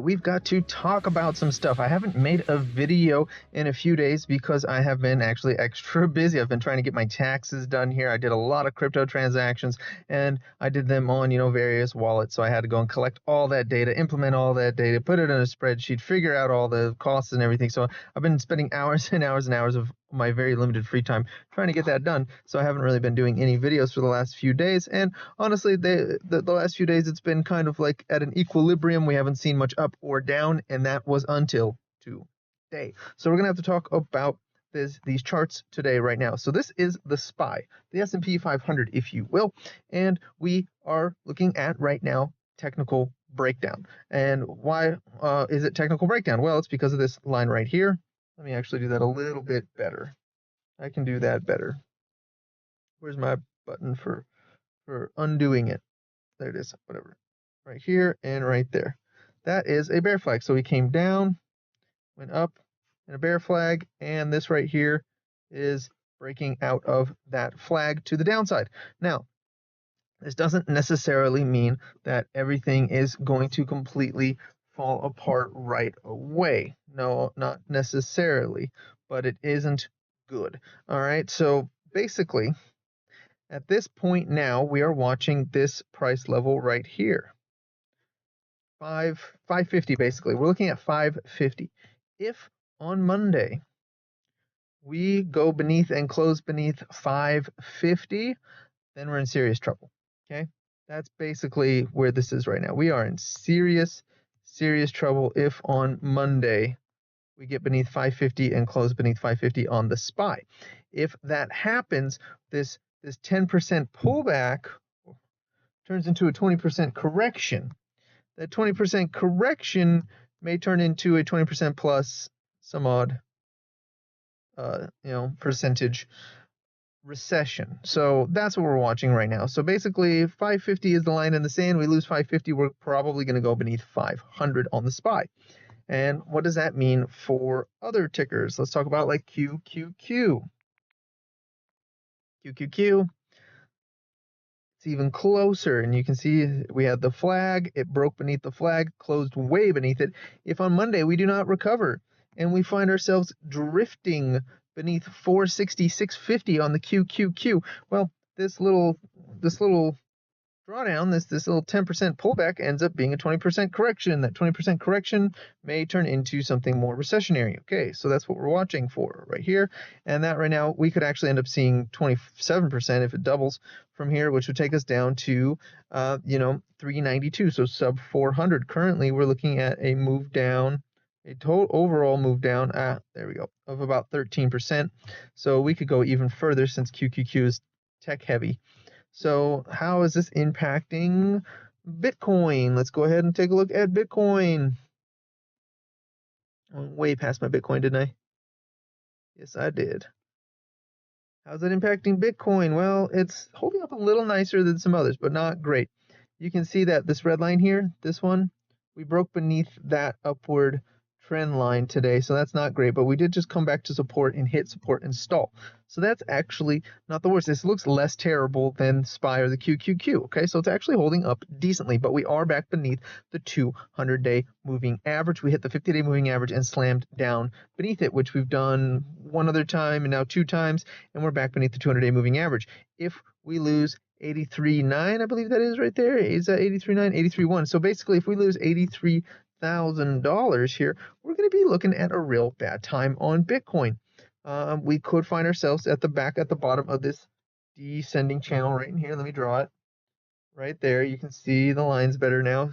We've got to talk about some stuff. I haven't made a video in a few days because I have been actually extra busy. I've been trying to get my taxes done here. I did a lot of crypto transactions and I did them on, various wallets. So I had to go and collect all that data, implement all that data, put it in a spreadsheet, figure out all the costs and everything. So I've been spending hours and hours and hours of my very limited free time trying to get that done. So I haven't really been doing any videos for the last few days. And honestly, the last few days, it's been kind of like at an equilibrium. We haven't seen much up or down, and that was until today. So we're going to have to talk about these charts today right now. So this is the SPY, the S&P 500, if you will. And we are looking at right now technical breakdown. And why is it technical breakdown? Well, it's because of this line right here. Let me actually do that a little bit better. I can do that better. Where's my button for undoing it? There it is, whatever. Right here and right there. That is a bear flag. So we came down, went up in a bear flag, and this right here is breaking out of that flag to the downside. Now, this doesn't necessarily mean that everything is going to completely fall apart right away. No, not necessarily, but it isn't good. All right, so basically, at this point now, we are watching this price level right here. 550 basically. We're looking at 550. If on Monday we go beneath and close beneath 550, then we're in serious trouble. Okay? That's basically where this is right now. We are in serious trouble if on Monday we get beneath 550 and close beneath 550 on the SPY. If that happens, this 10% pullback turns into a 20% correction. That 20% correction may turn into a 20% plus some odd percentage recession. So that's what we're watching right now. So basically 550 is the line in the sand. We lose 550, we're probably going to go beneath 500 on the SPY. And what does that mean for other tickers? Let's talk about like QQQ. QQQ, it's even closer, and you can see we had the flag, it broke beneath the flag, closed way beneath it. If on Monday we do not recover and we find ourselves drifting beneath 460, 650 on the QQQ, well, this little drawdown, this little 10% pullback ends up being a 20% correction. That 20% correction may turn into something more recessionary. Okay, so that's what we're watching for right here. And that right now, we could actually end up seeing 27% if it doubles from here, which would take us down to, 392, so sub 400. Currently, we're looking at a move down, a total overall move down, there we go, of about 13%. So we could go even further since QQQ is tech heavy. So how is this impacting Bitcoin? Let's go ahead and take a look at Bitcoin. I went way past my Bitcoin, didn't I? Yes, I did. How's it impacting Bitcoin? Well, it's holding up a little nicer than some others, but not great. You can see that this red line here, this one, we broke beneath that upward trend line today, so that's not great, but we did just come back to support and hit support and stall. So that's actually not the worst. This looks less terrible than SPY or the QQQ, okay? So it's actually holding up decently, but we are back beneath the 200-day moving average. We hit the 50-day moving average and slammed down beneath it, which we've done one other time and now two times, and we're back beneath the 200-day moving average. If we lose 83.9, I believe that is right there. Is that 83.9? 83.1. So basically, if we lose $83,000 here, we're going to be looking at a real bad time on Bitcoin. We could find ourselves at the bottom of this descending channel right in here. Let me draw it right there. You can see the lines better now.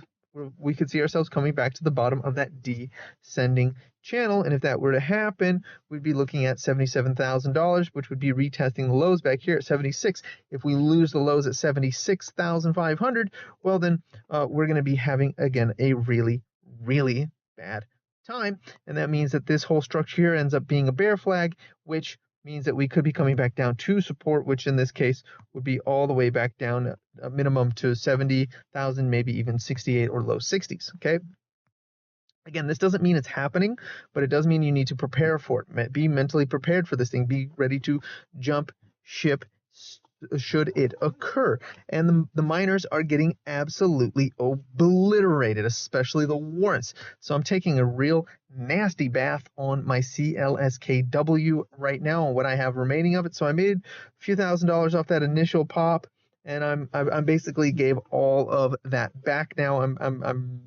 We could see ourselves coming back to the bottom of that descending channel, and if that were to happen, we'd be looking at $77,000, which would be retesting the lows back here at 76. If we lose the lows at 76,500, well then we're going to be having again a really bad time, and that means that this whole structure here ends up being a bear flag, which means that we could be coming back down to support, which in this case would be all the way back down a minimum to 70,000, maybe even 68 or low 60s. Okay. Again, this doesn't mean it's happening, but it does mean you need to prepare for it. Be mentally prepared for this thing. Be ready to jump ship should it occur. And the miners are getting absolutely obliterated, especially the warrants. So I'm taking a real nasty bath on my CLSKW right now on what I have remaining of it. So I made a few $1,000s off that initial pop, and I'm basically gave all of that back now. I'm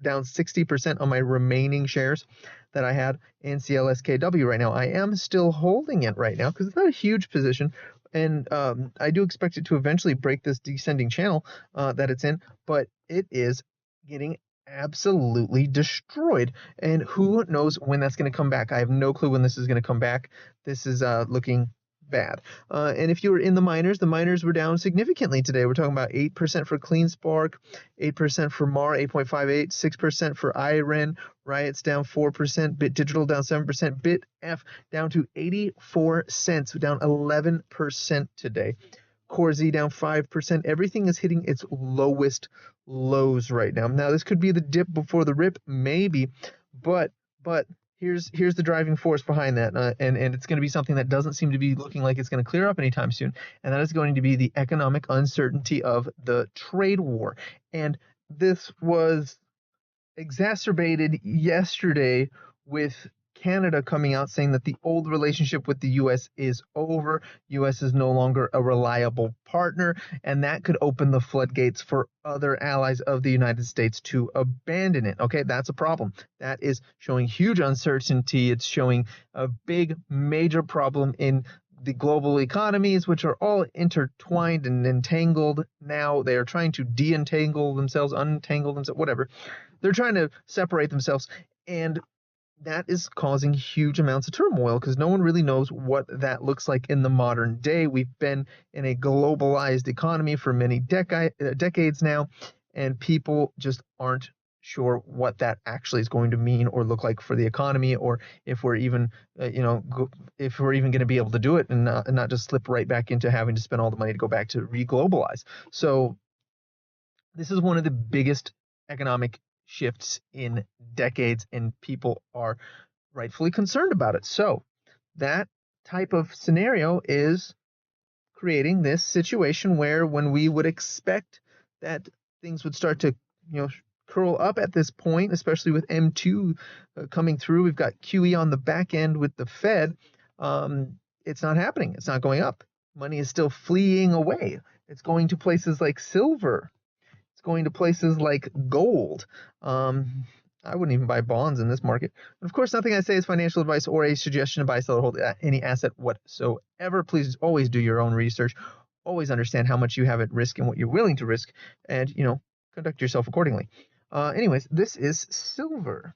down 60% on my remaining shares that I had in CLSKW right now. I am still holding it right now because it's not a huge position, and I do expect it to eventually break this descending channel that it's in, but it is getting absolutely destroyed, and who knows when that's going to come back. I have no clue when this is going to come back. This is looking bad. And if you were in the miners were down significantly today. We're talking about 8% for CleanSpark, 8% for MAR, 8.58, 6% for IREN, Riot's down 4%, Bit Digital down 7%, BitF down to 84 cents, down 11% today. CoreZ down 5%. Everything is hitting its lowest lows right now. Now, this could be the dip before the rip, maybe, but here's the driving force behind that, and it's going to be something that doesn't seem to be looking like it's going to clear up anytime soon, and that is going to be the economic uncertainty of the trade war. And this was exacerbated yesterday with Canada coming out saying that the old relationship with the U.S. is over. U.S. is no longer a reliable partner, and that could open the floodgates for other allies of the United States to abandon it. Okay, that's a problem. That is showing huge uncertainty. It's showing a big, major problem in the global economies, which are all intertwined and entangled now. They are trying to de-entangle themselves, untangle themselves, whatever. They're trying to separate themselves, and that is causing huge amounts of turmoil because no one really knows what that looks like in the modern day. We've been in a globalized economy for many decades now, and people just aren't sure what that actually is going to mean or look like for the economy, or if we're even, if we're even going to be able to do it and not just slip right back into having to spend all the money to go back to re-globalize. So this is one of the biggest economic shifts in decades, and people are rightfully concerned about it. So that type of scenario is creating this situation where when we would expect that things would start to, curl up at this point, especially with M2 coming through, we've got QE on the back end with the Fed. It's not happening. It's not going up. Money is still fleeing away. It's going to places like silver. Going to places like gold. I wouldn't even buy bonds in this market. But of course, nothing I say is financial advice or a suggestion to buy, sell, or hold any asset whatsoever. Please always do your own research. Always understand how much you have at risk and what you're willing to risk, and conduct yourself accordingly. Anyways, this is silver.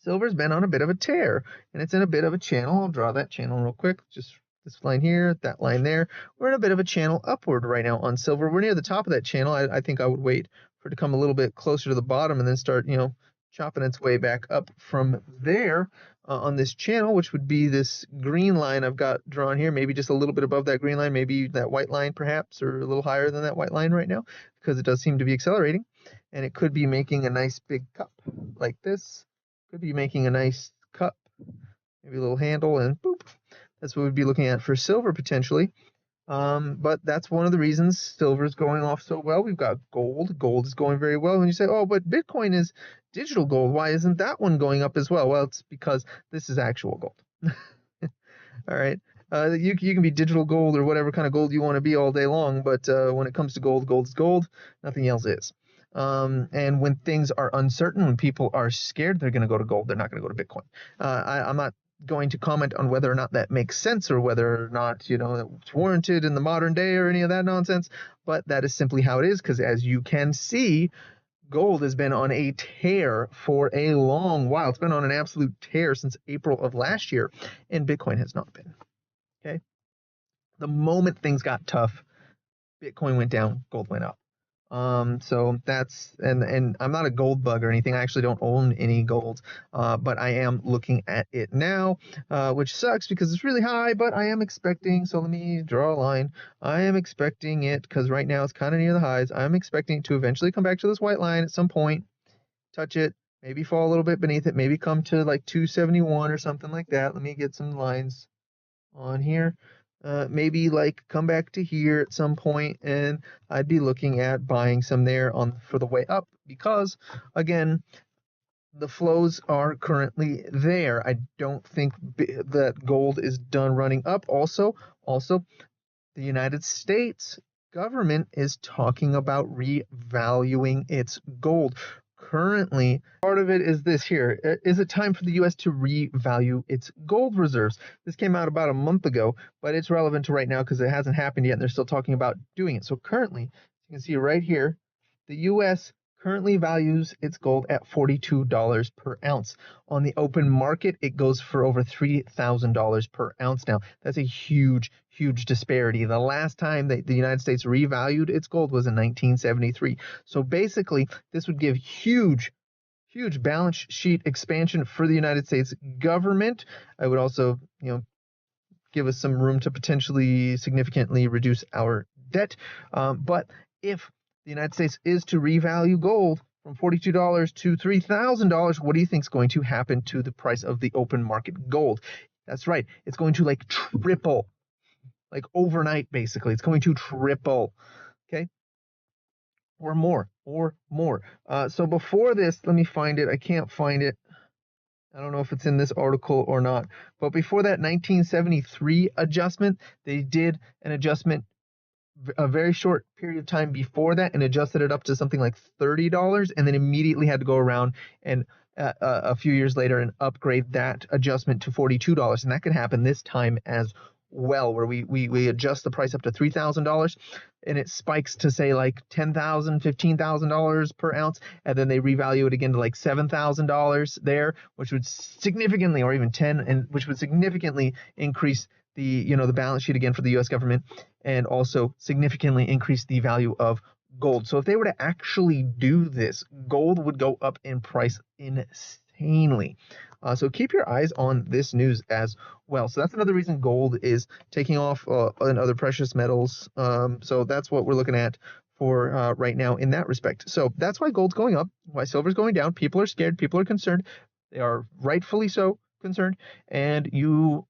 Silver's been on a bit of a tear, and it's in a bit of a channel. I'll draw that channel real quick. Just this line here, that line there. We're in a bit of a channel upward right now on silver. We're near the top of that channel. I think I would wait for it to come a little bit closer to the bottom and then start, chopping its way back up from there on this channel, which would be this green line I've got drawn here, maybe just a little bit above that green line, maybe that white line perhaps, or a little higher than that white line right now, because it does seem to be accelerating, and it could be making a nice big cup like this. Could be making a nice cup, maybe a little handle, and boop. That's what we'd be looking at for silver potentially. But that's one of the reasons silver is going off so well. We've got gold. Gold is going very well. And you say, oh, but Bitcoin is digital gold. Why isn't that one going up as well? Well, it's because this is actual gold. All right. You can be digital gold or whatever kind of gold you want to be all day long. But when it comes to gold, gold is gold. Nothing else is. And when things are uncertain, when people are scared, they're going to go to gold. They're not going to go to Bitcoin. I'm not going to comment on whether or not that makes sense or whether or not, it's warranted in the modern day or any of that nonsense. But that is simply how it is, because as you can see, gold has been on a tear for a long while. It's been on an absolute tear since April of last year, and Bitcoin has not been. Okay. The moment things got tough, Bitcoin went down, gold went up. So that's, and I'm not a gold bug or anything. I actually don't own any gold, but I am looking at it now, which sucks because it's really high, but I am expecting, so let me draw a line. I am expecting it, because right now it's kind of near the highs. I'm expecting it to eventually come back to this white line at some point, touch it, maybe fall a little bit beneath it, maybe come to like 271 or something like that. Let me get some lines on here. maybe like come back to here at some point, and I'd be looking at buying some there on for the way up, because again, the flows are currently there. I don't think that gold is done running up. Also, the United States government is talking about revaluing its gold. Currently, part of it is this here. Is it time for the US to revalue its gold reserves? This came out about a month ago, but it's relevant to right now because it hasn't happened yet and they're still talking about doing it. So currently, you can see right here, the US currently values its gold at $42 per ounce. On the open market, it goes for over $3,000 per ounce now. That's a huge, huge disparity. The last time that the United States revalued its gold was in 1973. So basically, this would give huge balance sheet expansion for the United States government. I would also, give us some room to potentially significantly reduce our debt. But if the United States is to revalue gold from $42 to $3,000, what do you think is going to happen to the price of the open market gold? That's right. It's going to like triple, like overnight, basically. It's going to triple. Okay. Or more. So before this, let me find it. I can't find it. I don't know if it's in this article or not. But before that 1973 adjustment, they did an adjustment a very short period of time before that and adjusted it up to something like $30, and then immediately had to go around and a few years later and upgrade that adjustment to $42. And that can happen this time as well, where we adjust the price up to $3,000 and it spikes to say like $10,000, $15,000 per ounce, and then they revalue it again to like $7,000 there, which would significantly, or even 10, and which would significantly increase the balance sheet again for the US government, and also significantly increase the value of gold. So if they were to actually do this, gold would go up in price insanely. So keep your eyes on this news as well. So that's another reason gold is taking off in other precious metals. So that's what we're looking at for right now in that respect. So that's why gold's going up, why silver's going down. People are scared. People are concerned. They are rightfully so concerned. And you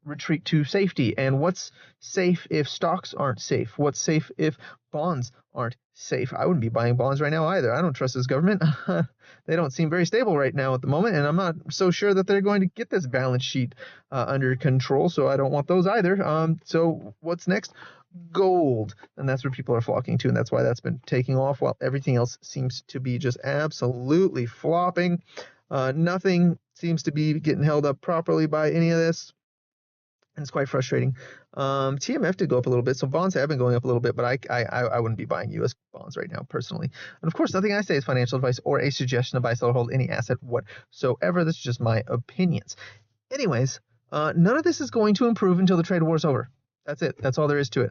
retreat to safety. And what's safe if stocks aren't safe? What's safe if bonds aren't safe? I wouldn't be buying bonds right now either. I don't trust this government. They don't seem very stable right now at the moment, and I'm not so sure that they're going to get this balance sheet under control, so I don't want those either. So what's next? Gold. And that's where people are flocking to, and that's why that's been taking off while everything else seems to be just absolutely flopping. Nothing seems to be getting held up properly by any of this. And it's quite frustrating. TMF did go up a little bit, so bonds have been going up a little bit, but I wouldn't be buying U.S. bonds right now personally. And of course, nothing I say is financial advice or a suggestion to buy, sell, or hold any asset whatsoever. This is just my opinions. Anyways, none of this is going to improve until the trade war is over. That's it. That's all there is to it.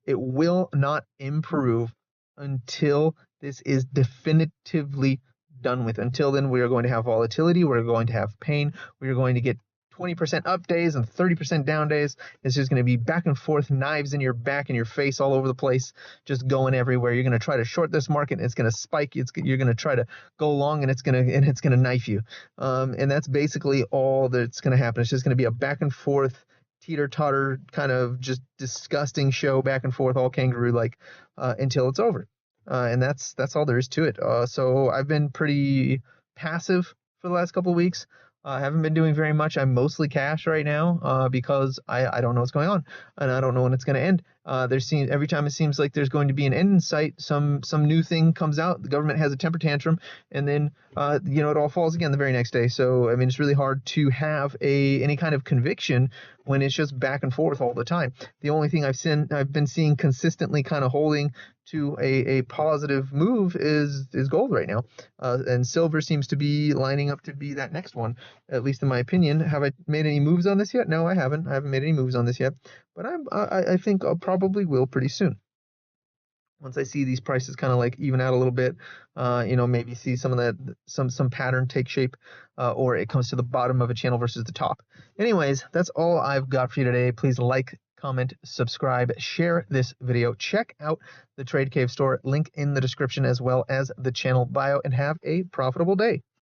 It will not improve until this is definitively done with. Until then, we are going to have volatility. We're going to have pain. We are going to get 20% up days and 30% down days. It's just going to be back and forth, knives in your back and your face all over the place, just going everywhere. You're going to try to short this market and it's going to spike. You're going to try to go long and it's going to knife you. And that's basically all that's going to happen. It's just going to be a back and forth, teeter-totter kind of just disgusting show, back and forth, all kangaroo like, until it's over. And that's all there is to it. So I've been pretty passive for the last couple of weeks. I haven't been doing very much. I'm mostly cash right now because I don't know what's going on, and I don't know when it's going to end. Every time it seems like there's going to be an end in sight, some new thing comes out. The government has a temper tantrum, and then it all falls again the very next day. So I mean, it's really hard to have any kind of conviction when it's just back and forth all the time. The only thing I've been seeing consistently kind of holding to a positive move is gold right now, and silver seems to be lining up to be that next one, at least in my opinion. Have I made any moves on this yet? No, I haven't. I haven't made any moves on this yet, but I think I'll probably will pretty soon. Once I see these prices kind of like even out a little bit, maybe see some of that, some pattern take shape, or it comes to the bottom of a channel versus the top. Anyways, that's all I've got for you today. Please like, comment, subscribe, share this video. Check out the Trade Cave store, link in the description, as well as the channel bio, and have a profitable day.